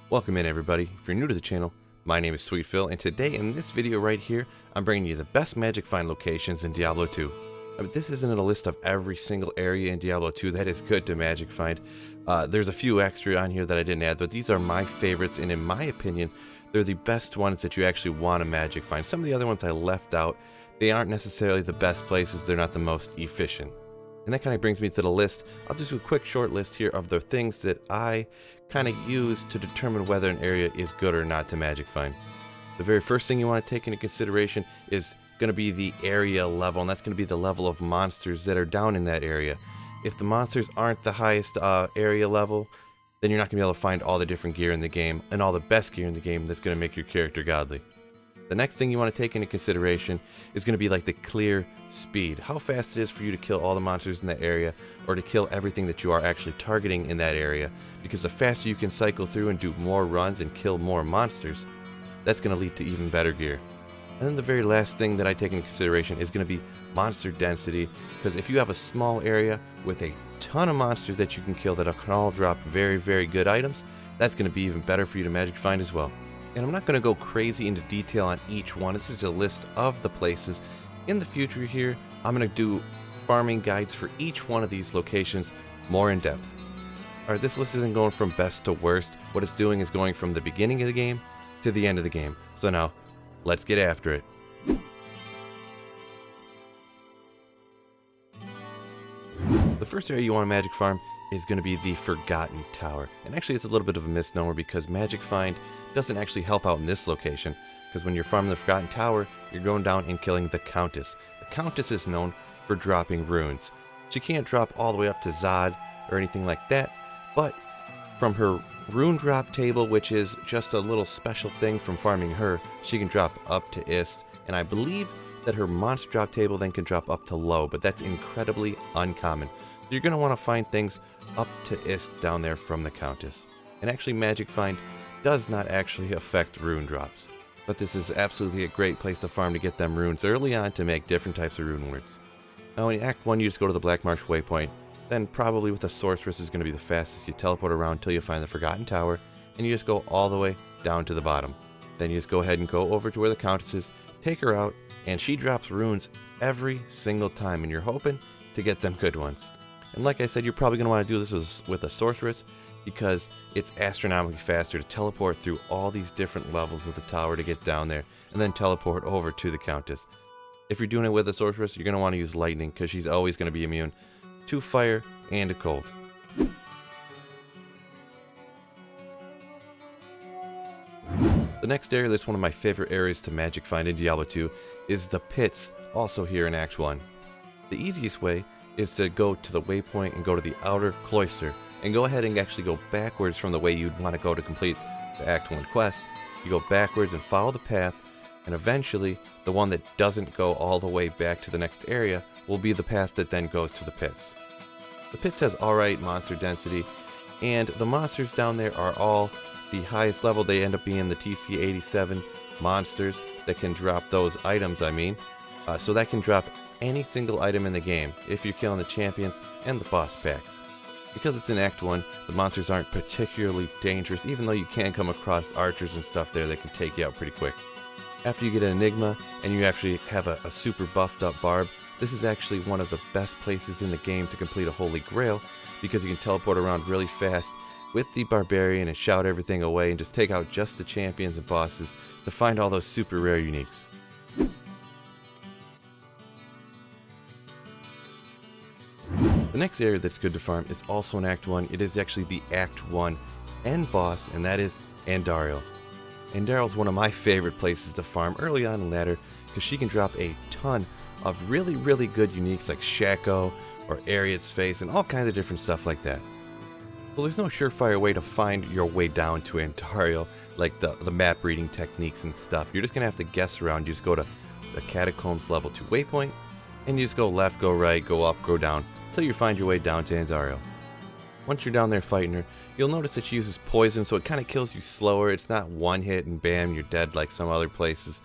Welcome in everybody. If you're new to the channel, my name is Sweet Phil, and today in this video right here, I'm bringing you the best magic find locations in Diablo 2. This isn't a list of every single area in Diablo 2 that is good to magic find. There's a few extra on here that I didn't add, but these are my favorites, and in my opinion, they're the best ones that you actually want to magic find. Some of the other ones I left out, they aren't necessarily the best places, they're not the most efficient. And that kind of brings me to the list. I'll just do a quick short list here of the things that I kind of use to determine whether an area is good or not to magic find. The very first thing you want to take into consideration is going to be the area level, and that's going to be the level of monsters that are down in that area. If the monsters aren't the highest area level, then you're not going to be able to find all the different gear in the game and all the best gear in the game that's going to make your character godly. The next thing you want to take into consideration is going to be like the clear speed. How fast it is for you to kill all the monsters in that area, or to kill everything that you are actually targeting in that area. Because the faster you can cycle through and do more runs and kill more monsters, that's going to lead to even better gear. And then the very last thing that I take into consideration is going to be monster density. Because if you have a small area with a ton of monsters that you can kill that can all drop very, very good items, that's going to be even better for you to magic find as well. And I'm not going to go crazy into detail on each one. This is a list of the places. In the future here, I'm going to do farming guides for each one of these locations more in depth. Alright, this list isn't going from best to worst. What it's doing is going from the beginning of the game to the end of the game. So now, let's get after it. The first area you want to magic farm is going to be the Forgotten Tower. And actually it's a little bit of a misnomer because magic find doesn't actually help out in this location, because when you're farming the Forgotten Tower, you're going down and killing the Countess. The Countess is known for dropping runes. She can't drop all the way up to Zod or anything like that, but from her rune drop table, which is just a little special thing from farming her, she can drop up to Ist, and I believe that her monster drop table then can drop up to low, but that's incredibly uncommon. So you're going to want to find things up to Ist down there from the Countess. And actually magic find does not actually affect rune drops, but this is absolutely a great place to farm to get them runes early on to make different types of rune words. Now in Act 1 you just go to the Black Marsh waypoint, then probably with a sorceress is going to be the fastest. You teleport around until you find the Forgotten Tower, and you just go all the way down to the bottom. Then you just go ahead and go over to where the Countess is, take her out, and she drops runes every single time, and you're hoping to get them good ones. And like I said, you're probably going to want to do this with a sorceress, because it's astronomically faster to teleport through all these different levels of the tower to get down there, and then teleport over to the Countess. If you're doing it with a sorceress, you're going to want to use lightning, because she's always going to be immune to fire and to cold. The next area that's one of my favorite areas to magic find in Diablo 2 is the pits, also here in Act 1. The easiest way is to go to the waypoint and go to the outer cloister, and go ahead and actually go backwards from the way you'd want to go to complete the Act 1 quest. You go backwards and follow the path, and eventually the one that doesn't go all the way back to the next area will be the path that then goes to the pits. The pits has alright monster density, and the monsters down there are all the highest level. They end up being the TC-87 monsters that can drop those items, so that can drop any single item in the game if you're killing the champions and the boss packs. Because it's in Act 1, the monsters aren't particularly dangerous, even though you can come across archers and stuff there that can take you out pretty quick. After you get an Enigma, and you actually have a super buffed up Barb, this is actually one of the best places in the game to complete a Holy Grail, because you can teleport around really fast with the Barbarian and shout everything away and just take out just the champions and bosses to find all those super rare uniques. The next area that's good to farm is also in Act 1. It is actually the Act 1 end boss, and that is Andariel. Andariel is one of my favorite places to farm early on in ladder, because she can drop a ton of really, really good uniques like Shaco or Ariad's Face and all kinds of different stuff like that. Well, there's no surefire way to find your way down to Andariel, like the map reading techniques and stuff. You're just going to have to guess around. You just go to the Catacombs level 2 waypoint, and you just go left, go right, go up, go down, until you find your way down to Andariel. Once you're down there fighting her, you'll notice that she uses poison, so it kind of kills you slower. It's not one hit and bam, you're dead like some other places.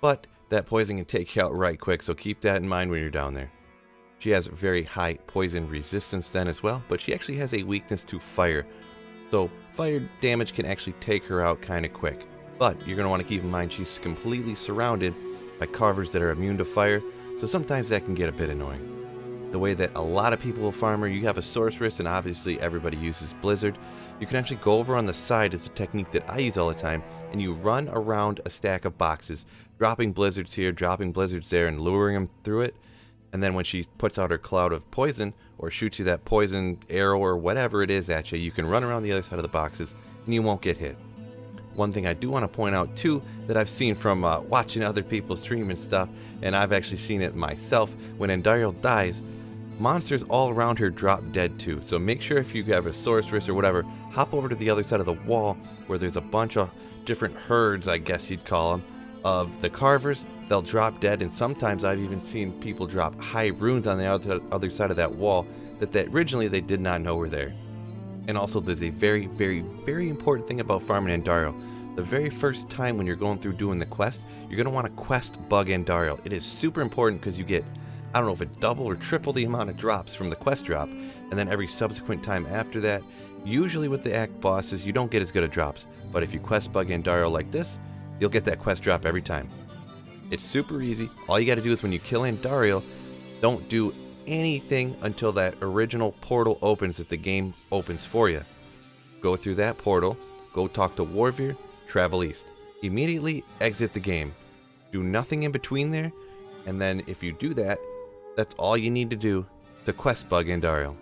But that poison can take you out right quick, so keep that in mind when you're down there. She has very high poison resistance then as well, but she actually has a weakness to fire. So fire damage can actually take her out kind of quick. But you're going to want to keep in mind she's completely surrounded by carvers that are immune to fire, so sometimes that can get a bit annoying. The way that a lot of people will farm her, you have a sorceress, and obviously everybody uses Blizzard. You can actually go over on the side. It's a technique that I use all the time, and you run around a stack of boxes, dropping blizzards here, dropping blizzards there, and luring them through it. And then when she puts out her cloud of poison, or shoots you that poison arrow or whatever it is at you, you can run around the other side of the boxes, and you won't get hit. One thing I do want to point out too, that I've seen from watching other people stream and stuff, and I've actually seen it myself, when Andariel dies, monsters all around her drop dead too. So make sure if you have a sorceress or whatever, hop over to the other side of the wall where there's a bunch of different herds, I guess you'd call them, of the carvers. They'll drop dead, and sometimes I've even seen people drop high runes on the other side of that wall that originally they did not know were there. And also there's a very, very, very important thing about farming Andariel. The very first time when you're going through doing the quest, you're going to want to quest bug Andariel. It is super important because you get, I don't know if it's double or triple the amount of drops from the quest drop, and then every subsequent time after that. Usually with the act bosses, you don't get as good of drops, but if you quest bug Andariel like this, you'll get that quest drop every time. It's super easy. All you got to do is when you kill Andariel, don't do anything until that original portal opens that the game opens for you. Go through that portal, go talk to Warveer, travel east. Immediately exit the game. Do nothing in between there, and then if you do that, that's all you need to do to quest bug Andariel.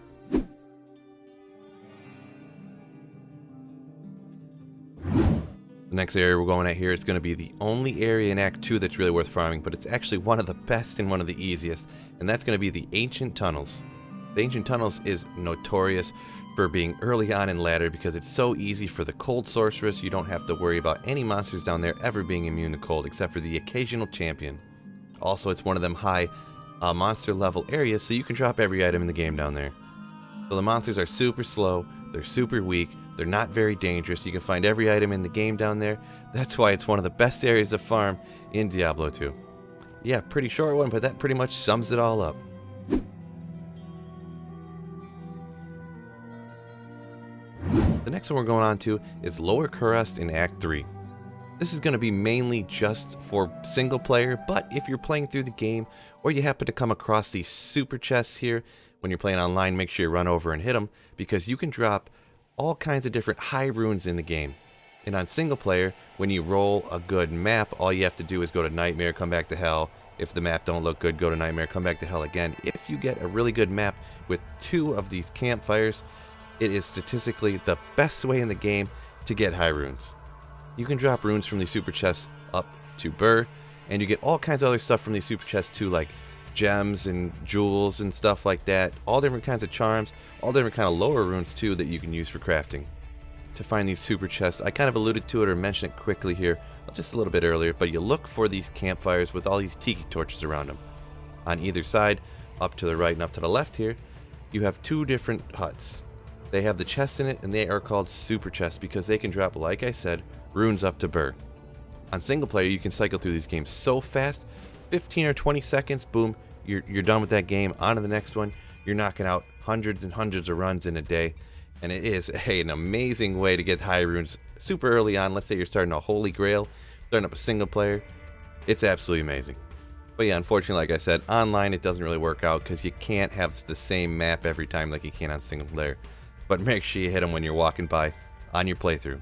The next area we're going at here is going to be the only area in Act 2 that's really worth farming, but it's actually one of the best and one of the easiest, and that's going to be the Ancient Tunnels. The Ancient Tunnels is notorious for being early on in ladder because it's so easy for the cold sorceress. You don't have to worry about any monsters down there ever being immune to cold except for the occasional champion. Also, it's one of them high monster level areas, so you can drop every item in the game down there. So the monsters are super slow, they're super weak, they're not very dangerous. You can find every item in the game down there. That's why it's one of the best areas to farm in Diablo 2. Yeah, pretty short one, but that pretty much sums it all up. The next one we're going on to is Lower Kurest in Act 3. This is going to be mainly just for single player, but if you're playing through the game or you happen to come across these super chests here when you're playing online, make sure you run over and hit them because you can drop all kinds of different high runes in the game. And on single player, when you roll a good map, all you have to do is go to Nightmare, come back to Hell. If the map don't look good, go to Nightmare, come back to Hell again. If you get a really good map with 2 of these campfires, it is statistically the best way in the game to get high runes. You can drop runes from these super chests up to Burr, and you get all kinds of other stuff from these super chests too, like gems and jewels and stuff like that. All different kinds of charms, all different kind of lower runes too that you can use for crafting. To find these super chests, I kind of alluded to it or mentioned it quickly here just a little bit earlier, but you look for these campfires with all these tiki torches around them. On either side, up to the right and up to the left here, you have 2 different huts. They have the chests in it, and they are called super chests because they can drop, like I said, runes up to Burr. On single player, you can cycle through these games so fast, 15 or 20 seconds, boom, you're done with that game, on to the next one. You're knocking out hundreds and hundreds of runs in a day, and it is an amazing way to get high runes super early on. Let's say you're starting a Holy Grail, starting up a single player. It's absolutely amazing. But yeah, unfortunately, like I said, online it doesn't really work out because you can't have the same map every time like you can on single player. But make sure you hit them when you're walking by on your playthrough.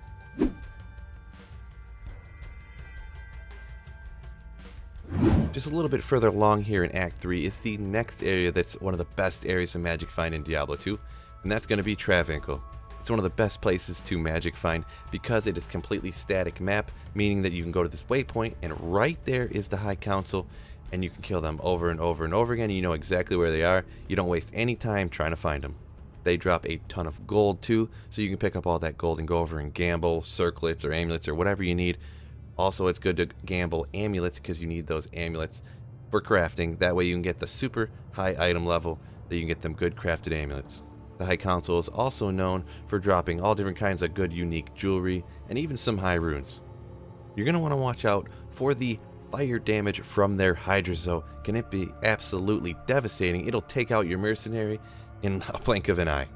Just a little bit further along here in Act 3 is the next area that's one of the best areas of magic find in Diablo 2, and that's going to be Travinkel. It's one of the best places to magic find because it is completely static map, meaning that you can go to this waypoint and right there is the High Council, and you can kill them over and over and over again. You know exactly where they are. You don't waste any time trying to find them. They drop a ton of gold too, so you can pick up all that gold and go over and gamble circlets or amulets or whatever you need. Also, it's good to gamble amulets because you need those amulets for crafting. That way you can get the super high item level that you can get them good crafted amulets. The High Council is also known for dropping all different kinds of good unique jewelry and even some high runes. You're going to want to watch out for the fire damage from their Hydras though. Can it be absolutely devastating? It'll take out your mercenary in a blink of an eye.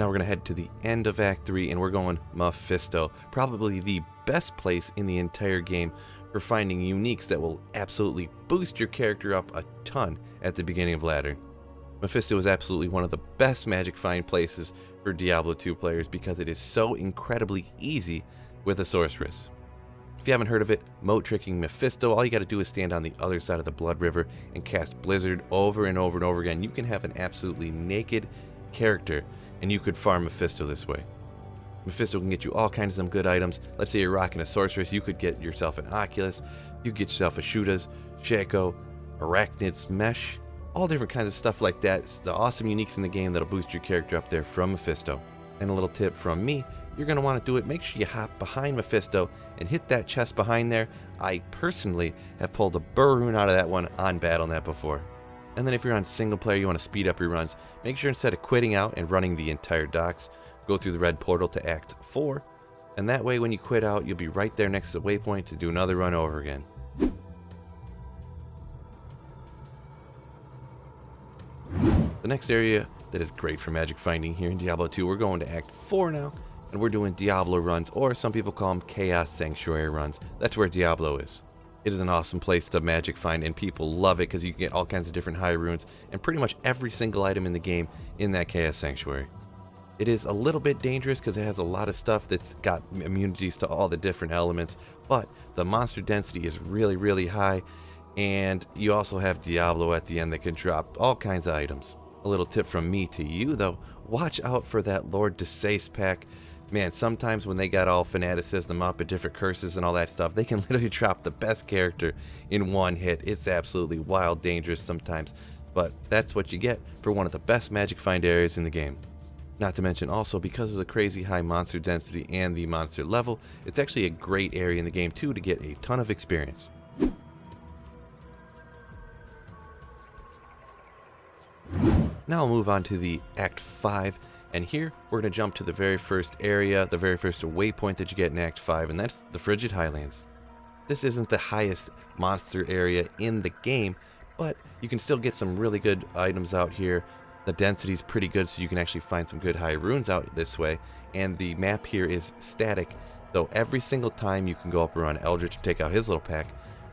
Now we're going to head to the end of Act 3 and we're going Mephisto. Probably the best place in the entire game for finding uniques that will absolutely boost your character up a ton at the beginning of ladder. Mephisto is absolutely one of the best magic find places for Diablo 2 players because it is so incredibly easy with a sorceress. If you haven't heard of it, moat tricking Mephisto, all you got to do is stand on the other side of the Blood River and cast Blizzard over and over and over again. You can have an absolutely naked character and you could farm Mephisto this way. Mephisto can get you all kinds of some good items. Let's say you're rocking a sorceress, you could get yourself an Oculus, you could get yourself a Shudas, Shaco, Arachnid's Mesh, all different kinds of stuff like that. It's the awesome uniques in the game that'll boost your character up there from Mephisto. And a little tip from me, you're going to want to do it, make sure you hop behind Mephisto and hit that chest behind there. I personally have pulled a burr rune out of that one on BattleNet before. And then if you're on single player, you want to speed up your runs, make sure instead of quitting out and running the entire docks, go through the red portal to Act 4, and that way when you quit out, you'll be right there next to the waypoint to do another run over again. The next area that is great for magic finding here in Diablo 2, we're going to Act 4 now, and we're doing Diablo runs, or some people call them Chaos Sanctuary runs. That's where Diablo is. It is an awesome place to magic find, and people love it because you can get all kinds of different high runes and pretty much every single item in the game in that Chaos Sanctuary. It is a little bit dangerous because it has a lot of stuff that's got immunities to all the different elements, but the monster density is really, really high, and you also have Diablo at the end that can drop all kinds of items. A little tip from me to you though, watch out for that Lord Desace pack. Man, sometimes when they got all fanaticism up and different curses and all that stuff, they can literally drop the best character in one hit. It's absolutely wild dangerous sometimes, but that's what you get for one of the best magic find areas in the game. Not to mention also, because of the crazy high monster density and the monster level, it's actually a great area in the game too to get a ton of experience. Now I'll move on to the Act 5, and here we're going to jump to the very first area, the very first waypoint that you get in Act 5, and that's the Frigid Highlands. This isn't the highest monster area in the game, but you can still get some really good items out here. The density is pretty good, so you can actually find some good high runes out this way, and the map here is static, so every single time you can go up around Eldritch and take out his little pack,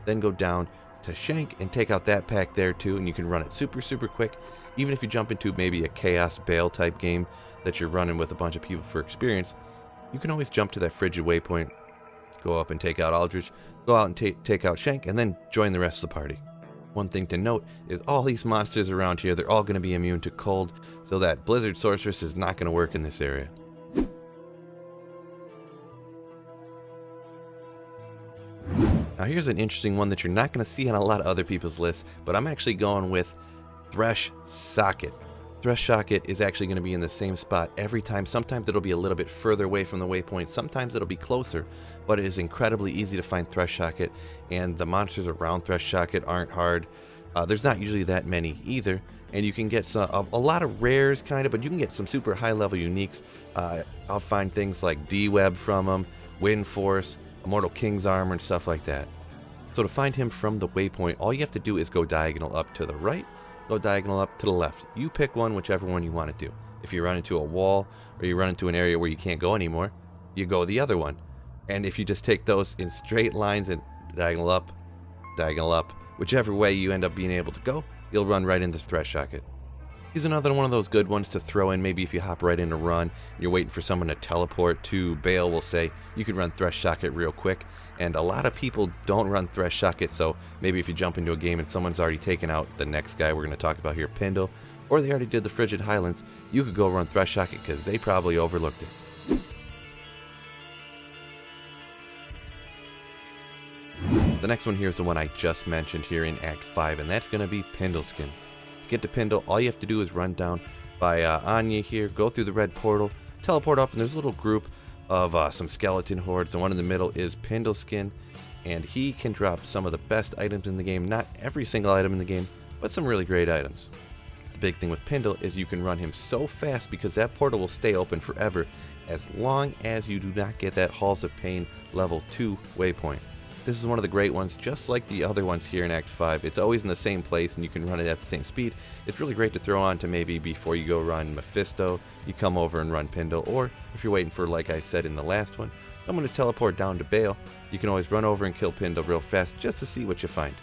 then go down to Shank and take out that pack there too, and you can run it super quick. Even if you jump into maybe a Chaos Bale type game that you're running with a bunch of people for experience, you can always jump to that Frigid waypoint, go up and take out Eldritch, go out and take out Shank, and then join the rest of the party. One thing to note is all these monsters around here, they're all going to be immune to cold, so that Blizzard Sorceress is not going to work in this area. Now here's an interesting one that you're not going to see on a lot of other people's lists, but I'm actually going with Thresh Socket. Thresh Socket is actually going to be in the same spot every time. Sometimes it'll be a little bit further away from the waypoint, sometimes it'll be closer, but it is incredibly easy to find Thresh Socket, and the monsters around Thresh Socket aren't hard. There's not usually that many either, and you can get a lot of rares kind of, but you can get some super high level uniques. I'll find things like D-Web from them, Wind Force, Immortal King's Armor, and stuff like that. So to find him from the waypoint, all you have to do is go diagonal up to the right, go diagonal up to the left. You pick one, whichever one you want to do. If you run into a wall or you run into an area where you can't go anymore, you go the other one. And if you just take those in straight lines and diagonal up, whichever way you end up being able to go, you'll run right into Thresh Socket. He's another one of those good ones to throw in. Maybe if you hop right in a run, you're waiting for someone to teleport to Bale, we'll say, you could run Thresh Socket real quick. And a lot of people don't run Thresh Socket, so maybe if you jump into a game and someone's already taken out the next guy we're going to talk about here, Pindle, or they already did the Frigid Highlands, you could go run Thresh Socket because they probably overlooked it. The next one here is the one I just mentioned here in Act 5, and that's going to be Pindleskin. To get to Pindle, all you have to do is run down by Anya here, go through the red portal, teleport up, and there's a little group of some skeleton hordes. The one in the middle is Pindleskin, and he can drop some of the best items in the game. Not every single item in the game, but some really great items. The big thing with Pindle is you can run him so fast because that portal will stay open forever as long as you do not get that Halls of Pain level 2 waypoint. This is one of the great ones, just like the other ones here in Act 5. It's always in the same place and you can run it at the same speed. It's really great to throw on to maybe before you go run Mephisto, you come over and run Pindle, or if you're waiting for, like I said in the last one, I'm going to teleport down to Bale. You can always run over and kill Pindle real fast just to see what you find.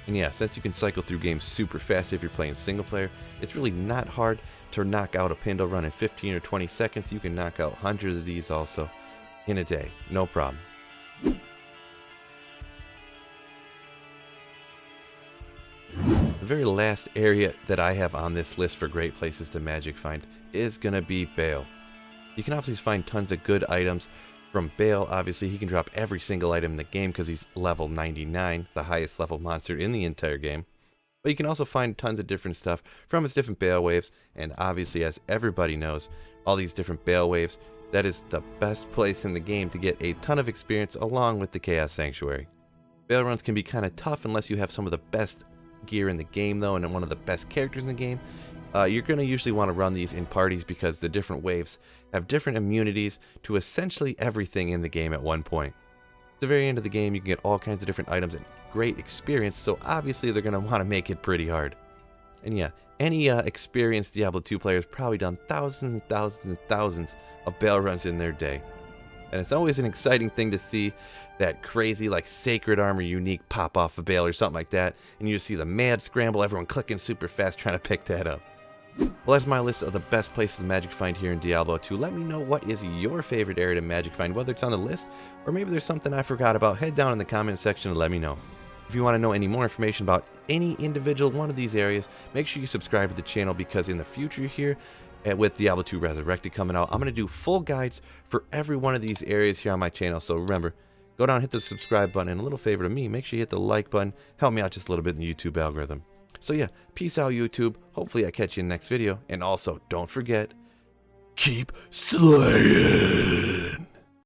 And yeah, since you can cycle through games super fast if you're playing single player, it's really not hard to knock out a Pindle run in 15 or 20 seconds. You can knock out hundreds of these also in a day, no problem. The very last area that I have on this list for great places to magic find is going to be Bale. You can obviously find tons of good items from Bale. Obviously, he can drop every single item in the game because he's level 99, the highest level monster in the entire game. But you can also find tons of different stuff from his different Bale waves, and obviously, as everybody knows, all these different Bale waves, that is the best place in the game to get a ton of experience along with the Chaos Sanctuary. Bale runs can be kind of tough unless you have some of the best gear in the game though, and one of the best characters in the game. You're going to usually want to run these in parties because the different waves have different immunities to essentially everything in the game at one point. At the very end of the game, you can get all kinds of different items and great experience, so obviously they're going to want to make it pretty hard. And yeah, any experienced Diablo 2 player has probably done thousands and thousands and thousands of Bale runs in their day. And it's always an exciting thing to see that crazy like sacred armor unique pop off of Bale or something like that, and you just see the mad scramble, everyone clicking super fast trying to pick that up. Well, that's my list of the best places to magic find here in Diablo 2. Let me know what is your favorite area to magic find, whether it's on the list or maybe there's something I forgot about. Head down in the comment section and let me know. If you want to know any more information about any individual one of these areas, make sure you subscribe to the channel, because in the future here, with Diablo 2 Resurrected coming out, I'm going to do full guides for every one of these areas here on my channel. So remember, go down, hit the subscribe button, and a little favor to me, make sure you hit the like button. Help me out just a little bit in the YouTube algorithm. So yeah, peace out YouTube. Hopefully I catch you in the next video. And also, don't forget, keep slaying.